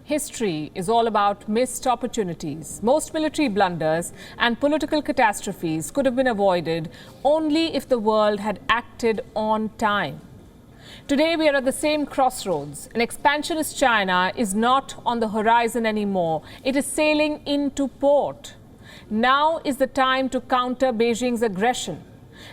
History is all about missed opportunities. Most military blunders and political catastrophes could have been avoided only if the world had acted on time. Today, we are at the same crossroads. An expansionist China is not on the horizon anymore. It is sailing into port. Now is the time to counter Beijing's aggression.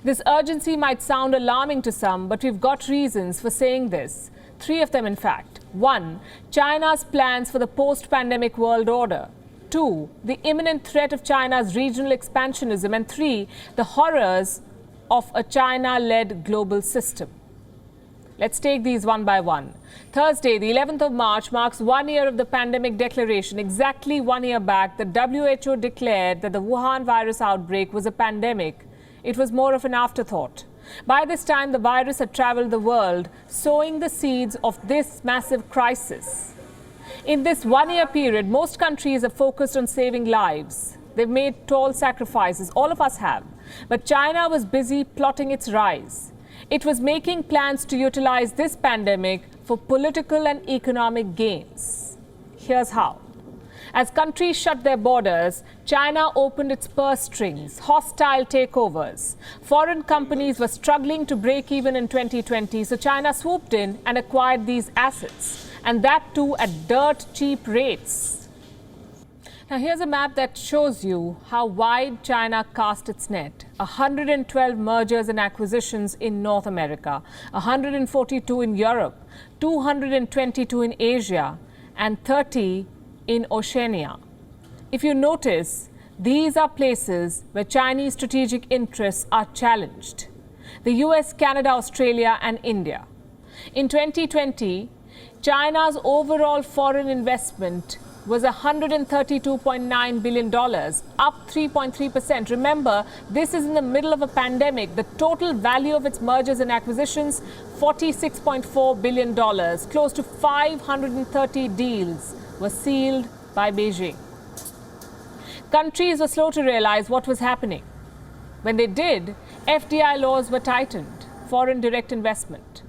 This urgency might sound alarming to some, but we've got reasons for saying this. 3 of them, in fact. 1. China's plans for the post-pandemic world order. 2. The imminent threat of China's regional expansionism. And 3. The horrors of a China-led global system. Let's take these one by one. Thursday, the 11th of March, marks 1 year of the pandemic declaration. Exactly 1 year back, the WHO declared that the Wuhan virus outbreak was a pandemic. It was more of an afterthought. By this time, the virus had traveled the world, sowing the seeds of this massive crisis. In this 1 year period, most countries have focused on saving lives. They've made tall sacrifices. All of us have. But China was busy plotting its rise. It was making plans to utilize this pandemic for political and economic gains. Here's how. As countries shut their borders, China opened its purse strings, hostile takeovers. Foreign companies were struggling to break even in 2020, so China swooped in and acquired these assets, and that too at dirt cheap rates. Now here's a map that shows you how wide China cast its net. 112 mergers and acquisitions in North America, 142 in Europe, 222 in Asia, and 30 in Oceania. If you notice, these are places where Chinese strategic interests are challenged. The US, Canada, Australia, and India. In 2020, China's overall foreign investment was $132.9 billion, up 3.3%. Remember, this is in the middle of a pandemic. The total value of its mergers and acquisitions, $46.4 billion. Close to 530 deals were sealed by Beijing. Countries were slow to realize what was happening. When they did, FDI laws were tightened, foreign direct investment.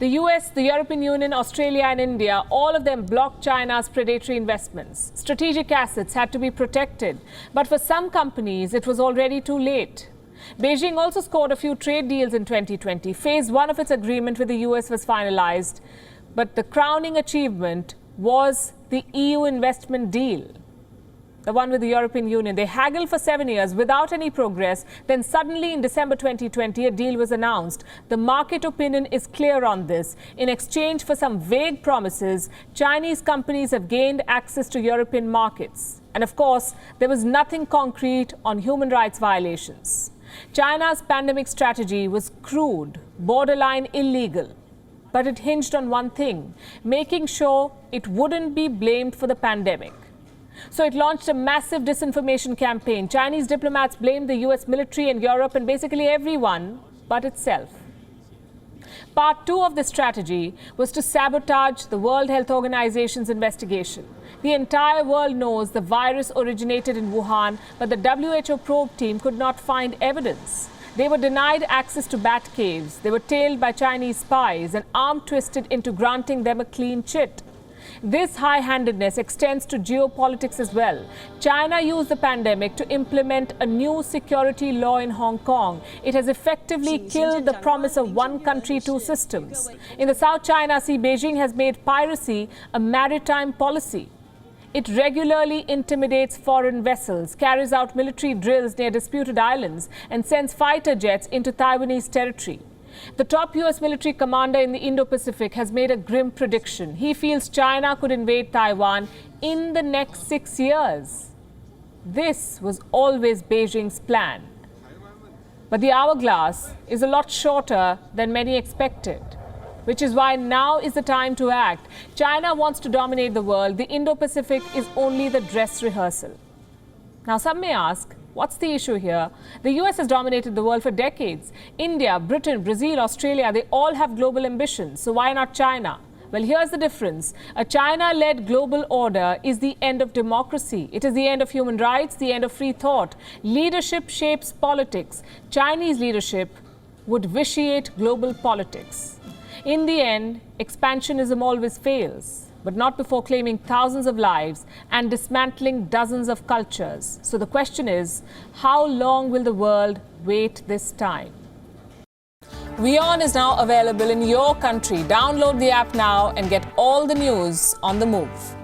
The US, the European Union, Australia and India, all of them blocked China's predatory investments. Strategic assets had to be protected, but for some companies, it was already too late. Beijing also scored a few trade deals in 2020. Phase 1 of its agreement with the US was finalized, but the crowning achievement was the EU investment deal, the one with the European Union. They haggled for 7 years without any progress. Then suddenly in December 2020, a deal was announced. The market opinion is clear on this. In exchange for some vague promises, Chinese companies have gained access to European markets. And of course, there was nothing concrete on human rights violations. China's pandemic strategy was crude, borderline illegal. But it hinged on one thing, making sure it wouldn't be blamed for the pandemic. So it launched a massive disinformation campaign. Chinese diplomats blamed the US military and Europe and basically everyone but itself. Part 2 of this strategy was to sabotage the World Health Organization's investigation. The entire world knows the virus originated in Wuhan, but the WHO probe team could not find evidence. They were denied access to bat caves. They were tailed by Chinese spies and arm twisted into granting them a clean chit. This high-handedness extends to geopolitics as well. China used the pandemic to implement a new security law in Hong Kong. It has effectively killed the promise of one country, two systems. In the South China Sea, Beijing has made piracy a maritime policy. It regularly intimidates foreign vessels, carries out military drills near disputed islands, and sends fighter jets into Taiwanese territory. The top US military commander in the Indo-Pacific has made a grim prediction. He feels China could invade Taiwan in the next 6 years. This was always Beijing's plan. But the hourglass is a lot shorter than many expected, which is why now is the time to act. China wants to dominate the world. The Indo-Pacific is only the dress rehearsal. Now, some may ask, what's the issue here? The US has dominated the world for decades. India, Britain, Brazil, Australia, they all have global ambitions. So why not China? Well, here's the difference. A China-led global order is the end of democracy. It is the end of human rights, the end of free thought. Leadership shapes politics. Chinese leadership would vitiate global politics. In the end, expansionism always fails. but not before claiming thousands of lives and dismantling dozens of cultures. So the question is, how long will the world wait this time? WION is now available in your country. Download the app now and get all the news on the move.